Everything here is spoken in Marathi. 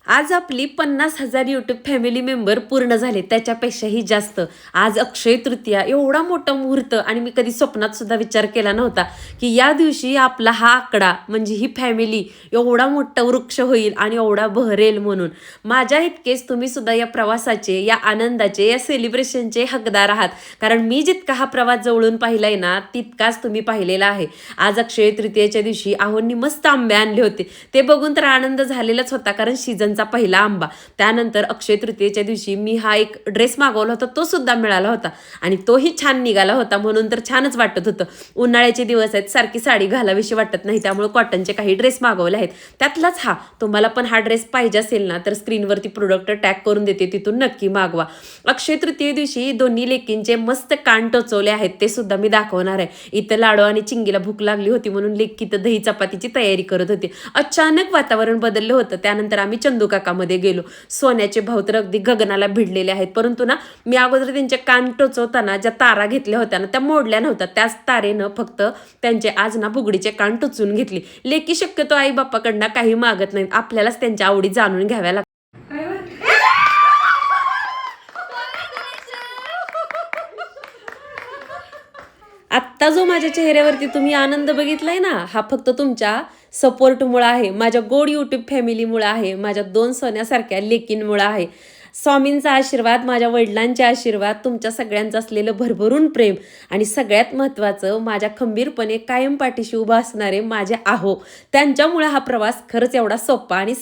आज आपली 50,000 यूट्यूब फॅमिली मेंबर पूर्ण झाले, त्याच्यापेक्षाही जास्त. आज अक्षय तृतीया, एवढा मोठा मुहूर्त, आणि मी कधी स्वप्नात सुद्धा विचार केला नव्हता की या दिवशी आपला हा आकडा म्हणजे ही फॅमिली एवढा मोठा वृक्ष होईल आणि एवढा बहरेल म्हणून. माझ्या इतकेच तुम्ही सुद्धा या प्रवासाचे, या आनंदाचे, या सेलिब्रेशनचे हकदार आहात. कारण मी जितका हा प्रवास जवळून पाहिलाय ना, तितकाच तुम्ही पाहिलेला आहे. आज अक्षय तृतीयेच्या दिवशी आहोंनी मस्त आंबे आणले होते. ते बघून तर आनंद झालेलाच होता, कारण सीझनचा पहिला आंबा. त्यानंतर अक्षय तृतीयेच्या दिवशी मी हा एक ड्रेस मागवला होता, तो सुद्धा मिळाला होता आणि तोही छान निघाला होता, म्हणून तर छानच वाटत होतं. उन्हाळ्याचे दिवस आहेत, सारखी साडी घालावीशी वाटत नाही, त्यामुळे कॉटनचे काही ड्रेस मागवले आहेत. त्यातलाच हा. तुम्हाला पण हा ड्रेस पाहिजे असेल ना, तर स्क्रीनवरती प्रोडक्ट टॅग करून देते, तिथून नक्की मागवा. अक्षय तृतीये दिवशी दोन्ही लेकींचे मस्त कान टोचवले आहेत, ते सुद्धा मी दाखवणार आहे. इथं लाडू आणि चिंगीला भूक लागली होती, म्हणून लेकी तर दही चपातीची तयारी करत होती. अचानक वातावरण बदललं होतं. त्यानंतर आम्ही चंदू काकामध्ये गेलो. सोन्याचे भाव तर अगदी गगनाला भिडलेले आहेत, परंतु ना मी अगोदर त्यांचे कान टोचवताना ज्या तारा घेतल्या होत्या ना, त्या मोडल्या नव्हत्या. त्याच तारेनं फक्त त्यांचे आज ना बुगडीचे कान टोचून घेतली. लेकी शक्यतो आई बाप्पाकडनं काही मागत नाहीत, आपल्यालाच त्यांच्या आवडी जाणून घ्याव्या लागतात. आत्ता जो माझ्या चेहऱ्यावरती तुम्ही आनंद बघितलाय ना, हा फक्त तुमच्या सपोर्टमुळे आहे, माझ्या गोड यूट्यूब फॅमिलीमुळे आहे, माझ्या 2 सोन्यासारख्या लेकींमुळे आहे. स्वामींचा आशीर्वाद, माझ्या वडिलांचे आशीर्वाद, तुमच्या सगळ्यांचं असलेलं भरभरून प्रेम, आणि सगळ्यात महत्त्वाचं माझ्या खंबीरपणे कायम पाठीशी उभा असणारे माझे आहो, त्यांच्यामुळे हा प्रवास खरंच एवढा सोपा आणि